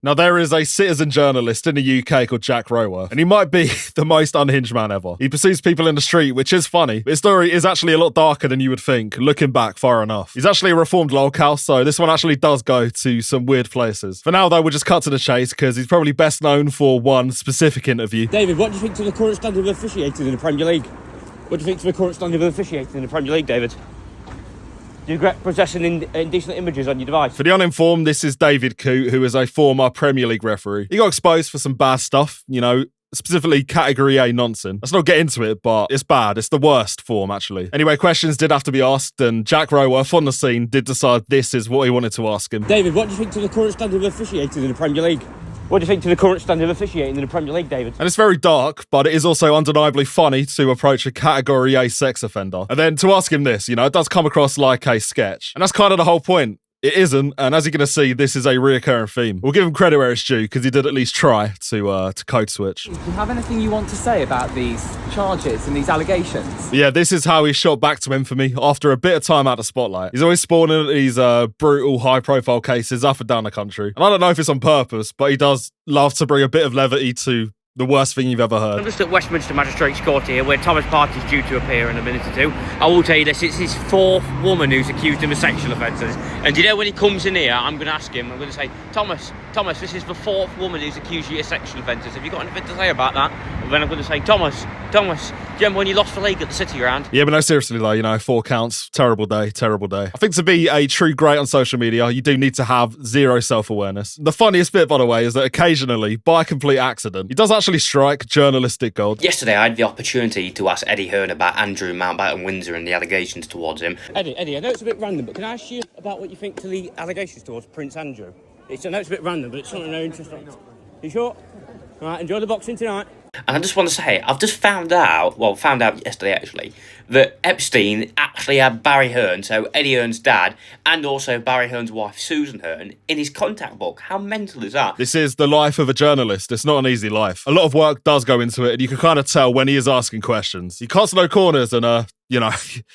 Now, there is a citizen journalist in the UK called Jack Roworth, and he might be the most unhinged man ever. He pursues people in the street, which is funny, but his story is actually a lot darker than you would think, looking back far enough. He's actually a reformed lolcow, so this one actually does go to some weird places. For now, though, we'll just cut to the chase, because he's probably best known for one specific interview. David, what do you think to the current standard of officiating in the Premier League? What do you think to the current standard of officiating in the Premier League, David? Do you regret possessing indecent images on your device? For the uninformed, this is David Coote, who is a former Premier League referee. He got exposed for some bad stuff, you know, specifically Category A nonsense. Let's not get into it, but it's bad. It's the worst form, actually. Anyway, questions did have to be asked, and Jack Roworth on the scene did decide this is what he wanted to ask him. David, what do you think to the current standard of officiating in the Premier League? What do you think to the current standard of officiating in the Premier League, David? And it's very dark, but it is also undeniably funny to approach a Category A sex offender. And then to ask him this, you know, it does come across like a sketch. And that's kind of the whole point. It isn't, and as you're going to see, this is a reoccurring theme. We'll give him credit where it's due, because he did at least try to code switch. Do you have anything you want to say about these charges and these allegations? Yeah, this is how he shot back to infamy after a bit of time out of the spotlight. He's always spawning these brutal, high-profile cases up and down the country. And I don't know if it's on purpose, but he does love to bring a bit of levity to the worst thing you've ever heard. I'm just at Westminster Magistrates Court here, where Thomas Party's due to appear in a minute or two. I will tell you this, it's his fourth woman who's accused him of sexual offences. And you know, when he comes in here, I'm going to ask him, I'm going to say, Thomas, this is the fourth woman who's accused you of sexual offences. Have you got anything to say about that? And then I'm going to say, Thomas, do you remember when you lost the league at the City Ground? Yeah, but no, seriously though, you know, 4 counts, terrible day. I think to be a true great on social media, you do need to have zero self-awareness. The funniest bit, by the way, is that occasionally, by complete accident, he does actually strike journalistic gold. Yesterday, I had the opportunity to ask Eddie Hearn about Andrew Mountbatten Windsor and the allegations towards him. Eddie, I know it's a bit random, but can I ask you about what you think to the allegations towards Prince Andrew? I know it's a bit random, but it's something very interesting. You sure? All right, enjoy the boxing tonight. And I just want to say, I've just found out yesterday actually, that Epstein actually had Barry Hearn, so Eddie Hearn's dad, and also Barry Hearn's wife, Susan Hearn, in his contact book. How mental is that? This is the life of a journalist. It's not an easy life. A lot of work does go into it, and you can kind of tell when he is asking questions. He cuts no corners, and you know,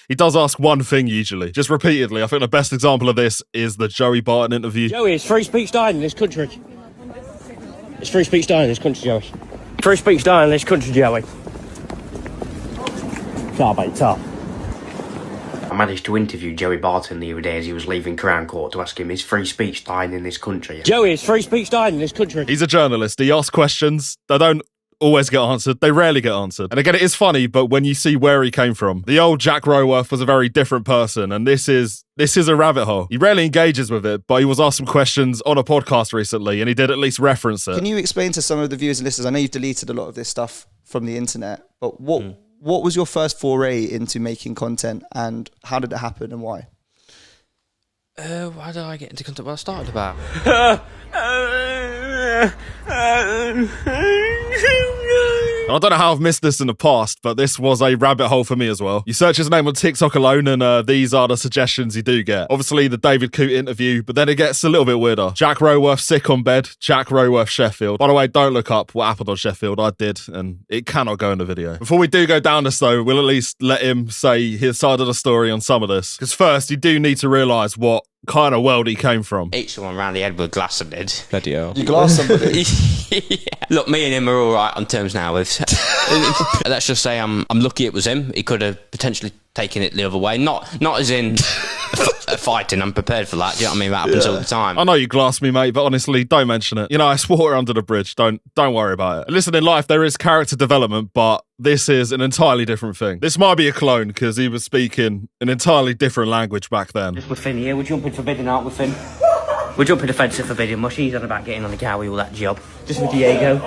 he does ask one thing usually, just repeatedly. I think the best example of this is the Joey Barton interview. Joey, it's free speech dying in this country. It's free speech dying in this country, Joey. Free speech dying in this country, Joey. Top, mate, top. I managed to interview Joey Barton the other day as he was leaving Crown Court to ask him, is free speech dying in this country? Joey, it's free speech dying in this country. He's a journalist. He asks questions. They don't always get answered. They rarely get answered. And again, it is funny, but when you see where he came from, the old Jack Roworth was a very different person, and this is a rabbit hole. He rarely engages with it, but he was asked some questions on a podcast recently, and he did at least reference it. Can you explain to some of the viewers and listeners, I know you've deleted a lot of this stuff from the internet, but what was your first foray into making content, and how did it happen, and why? Why did I get into content? Well, I started about... I don't know how I've missed this in the past, but this was a rabbit hole for me as well. You search his name on TikTok alone, and these are the suggestions you do get. Obviously, the David Coote interview, but then it gets a little bit weirder. Jack Roworth sick on bed, Jack Roworth Sheffield. By the way, don't look up what happened on Sheffield. I did, and it cannot go in the video. Before we do go down this, though, we'll at least let him say his side of the story on some of this. Because first, you do need to realise what kind of world he came from. Hit someone around the head with a glass of did. Bloody hell. You glassed somebody? Yeah. Look, me and him are all right on terms now. Let's just say I'm lucky it was him. He could have potentially taken it the other way. Not as in fighting. I'm prepared for that. Do you know what I mean? That happens all the time. I know you glassed me, mate, but honestly, don't mention it. You know, I swore under the bridge. Don't worry about it. Listen, in life, there is character development, but this is an entirely different thing. This might be a clone, because he was speaking an entirely different language back then. Just with Finn here, we're jumping forbidden, aren't we, Finn? We're jumping the fence of forbidden mush. He's on about getting on the car with all that job. Just with Diego.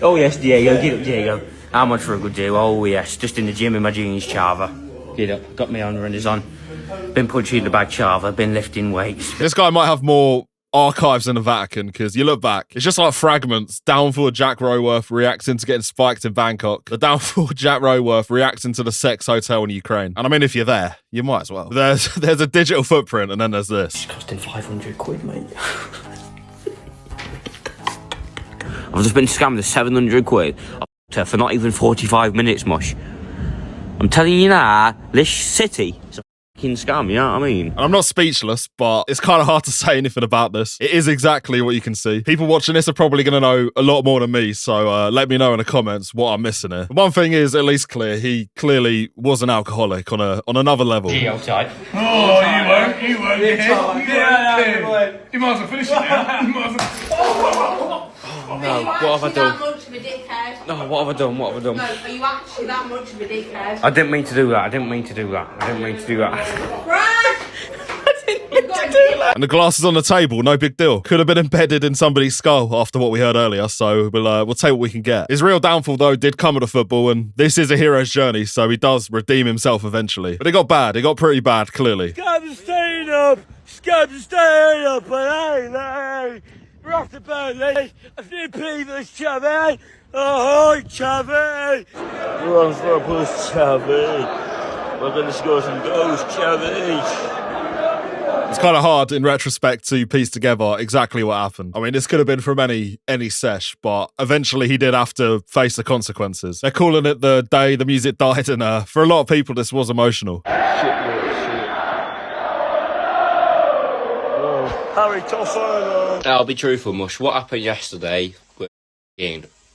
Oh yes, Diego, get up, Diego. How much for a good do? Oh yes, just in the gym in my jeans, chava. Get up, got me on runners on. Been punching the bag chava, been lifting weights. This guy might have more archives in the Vatican, because you look back, it's just like fragments. Downfall Jack Roworth reacting to getting spiked in Bangkok. The downfall Jack Roworth reacting to the sex hotel in Ukraine. And I mean, if you're there, you might as well. There's a digital footprint, and then there's this. It's costing 500 quid, mate. I've just been scammed with 700 quid for not even 45 minutes, mush. I'm telling you now, this city is a scam, you know what I mean? And I'm not speechless, but it's kind of hard to say anything about this. It is exactly what you can see. People watching this are probably going to know a lot more than me, so let me know in the comments what I'm missing here. One thing is at least clear, he clearly was an alcoholic on another level. Type. Oh, you won't. You might as well finish it now. You might as well. No, what have I done? That much of a dickhead. No, what have I done? What have I done? No, are you actually that much of a dickhead? I didn't mean to do that. I didn't mean to do that. Brad! And the glass is on the table, no big deal. Could have been embedded in somebody's skull after what we heard earlier, so we'll take what we can get. His real downfall, though, did come with the football, and this is a hero's journey, so he does redeem himself eventually. But it got bad. It got pretty bad, clearly. Scared to stay up, and hey, we're off to Burnley. I feel peevish, Chavy. Oh, hi, Chavy. We're on for a push, Chavy. We're going to score some goals, Chavy. It's kind of hard in retrospect to piece together exactly what happened. I mean, this could have been from any sesh, but eventually he did have to face the consequences. They're calling it the day the music died, and for a lot of people, this was emotional. Harry Toffolo. I'll be truthful, Mush. What happened yesterday was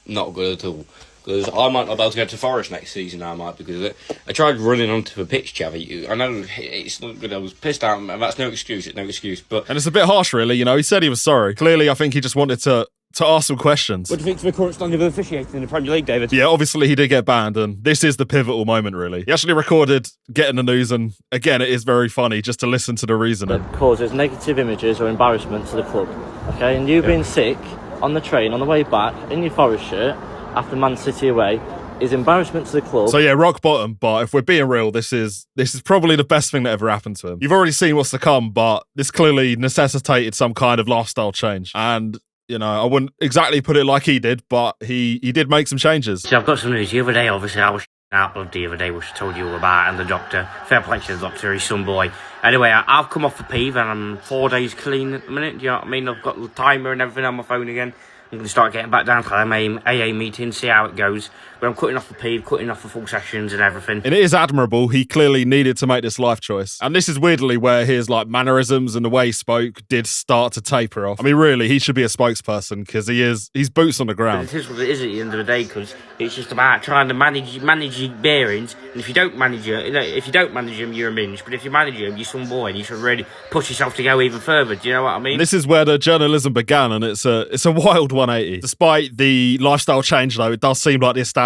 not good at all. Because I might not be able to go to Forest next season, I might, because of it. I tried running onto the pitch, Chavy. I know it's not good. I was pissed out, and that's no excuse. It's no excuse. But And it's a bit harsh, really. You know, he said he was sorry. Clearly, I think he just wanted to ask some questions. What do you think of the current standard of officiating in the Premier League, David? Yeah, obviously he did get banned, and this is the pivotal moment, really. He actually recorded getting the news, and again, it is very funny just to listen to the reasoning. Causes negative images or embarrassment to the club. Okay, and you being sick on the train on the way back in your Forest shirt after Man City away is embarrassment to the club. So yeah, rock bottom, but if we're being real, this is probably the best thing that ever happened to him. You've already seen what's to come, but this clearly necessitated some kind of lifestyle change. And you know, I wouldn't exactly put it like he did, but he did make some changes. So I've got some news. The other day, obviously, I was out blood the other day, which I told you all about, and the doctor, fair play to the doctor, his son boy. Anyway, I've come off the peeve and I'm 4 days clean at the minute. Do you know what I mean? I've got the timer and everything on my phone again. I'm going to start getting back down to the AA meeting, see how it goes. But I'm cutting off the peeve, cutting off the full sessions and everything. And it is admirable. He clearly needed to make this life choice. And this is weirdly where his mannerisms and the way he spoke did start to taper off. I mean, really, he should be a spokesperson because he's boots on the ground. But it is what it is at the end of the day, because it's just about trying to manage your bearings. And if you don't manage them, you're a minge. But if you manage them, you're some boy, and you should really push yourself to go even further. Do you know what I mean? This is where the journalism began, and it's a wild 180. Despite the lifestyle change, though, it does seem like the establishment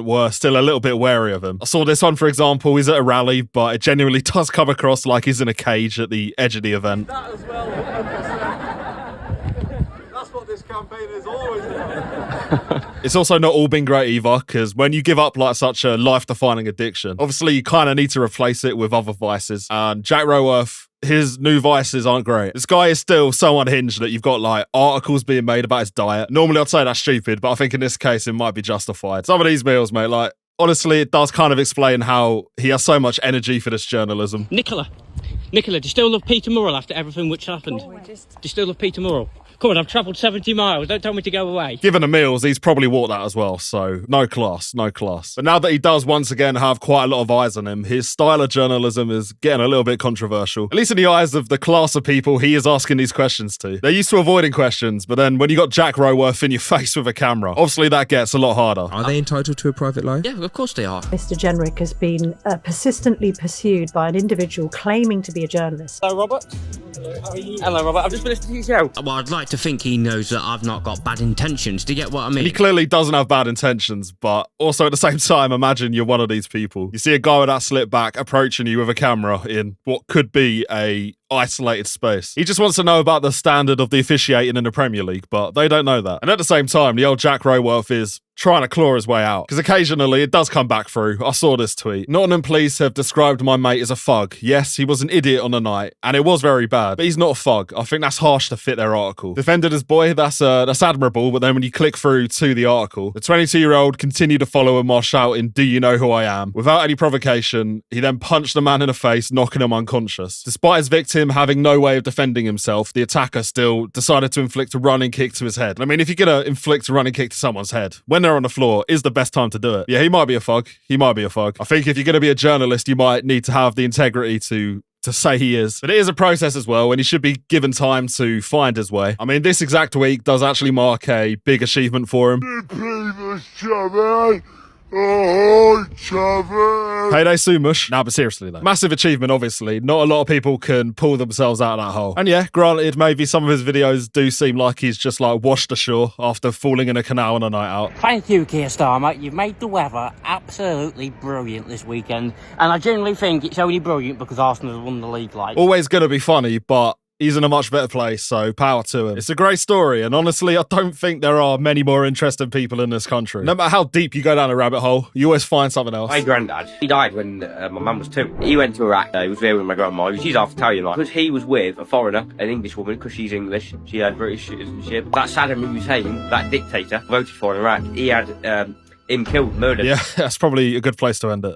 were still a little bit wary of him. I saw this one, for example, he's at a rally, but it genuinely does come across like he's in a cage at the edge of the event. That as well. That's what this campaign is always about. It's also not all been great either, because when you give up like such a life-defining addiction, obviously you kind of need to replace it with other vices. And Jack Roworth, his new vices aren't great. This guy is still so unhinged that you've got like articles being made about his diet. Normally I'd say that's stupid, but I think in this case it might be justified. Some of these meals, mate, like honestly, it does kind of explain how he has so much energy for this journalism. Nicola, do you still love Peter Murrell after everything which happened? Do you still love Peter Murrell? Come on, I've travelled 70 miles. Don't tell me to go away. Given the meals, he's probably walked that as well, so no class. But now that he does once again have quite a lot of eyes on him, his style of journalism is getting a little bit controversial. At least in the eyes of the class of people he is asking these questions to. They're used to avoiding questions, but then when you got Jack Roworth in your face with a camera, obviously that gets a lot harder. Are they entitled to a private life? yeah, of course they are. Mr. Jenrick has been persistently pursued by an individual claiming to be a journalist. Hello, Robert. How are you? Hello, Robert. I've just been listening to your show. Well, I'd like to think he knows that I've not got bad intentions. Do you get what I mean? He clearly doesn't have bad intentions, but also at the same time, imagine you're one of these people. You see a guy with that slip back approaching you with a camera in what could be a isolated space. He just wants to know about the standard of the officiating in the Premier League, but they don't know that. And at the same time, the old Jack Roworth is trying to claw his way out, because occasionally it does come back through. I saw this tweet. Nottingham police have described my mate as a thug. Yes, he was an idiot on the night, and it was very bad, but he's not a thug. I think that's harsh to fit their article. Defended his boy, that's admirable, but then when you click through to the article, the 22-year-old continued to follow him while shouting, "Do you know who I am?" Without any provocation, he then punched the man in the face, knocking him unconscious. Despite his victim having no way of defending himself, the attacker still decided to inflict a running kick to his head. I mean, if you're gonna inflict a running kick to someone's head, when they're on the floor, is the best time to do it. Yeah, he might be a thug. I think if you're gonna be a journalist, you might need to have the integrity to to say he is. But it is a process as well, and he should be given time to find his way. I mean, this exact week does actually mark a big achievement for him. Payday soon, mush. Nah, but seriously though. Massive achievement, obviously. Not a lot of people can pull themselves out of that hole. And yeah, granted, maybe some of his videos do seem like he's just like washed ashore after falling in a canal on a night out. Thank you, Keir Starmer. You've made the weather absolutely brilliant this weekend. And I genuinely think it's only brilliant because Arsenal have won the league. Like, Always gonna be funny, but he's in a much better place, so power to him. It's a great story, and honestly, I don't think there are many more interesting people in this country. No matter how deep you go down a rabbit hole, you always find something else. My granddad, he died when my mum was 2. He went to Iraq. He was there with my grandma. She's half Italian, like, because he was with a foreigner, an English woman, because she's English. She had British citizenship. That Saddam Hussein, that dictator, voted for in Iraq. He had him killed, murdered. Yeah, that's probably a good place to end it.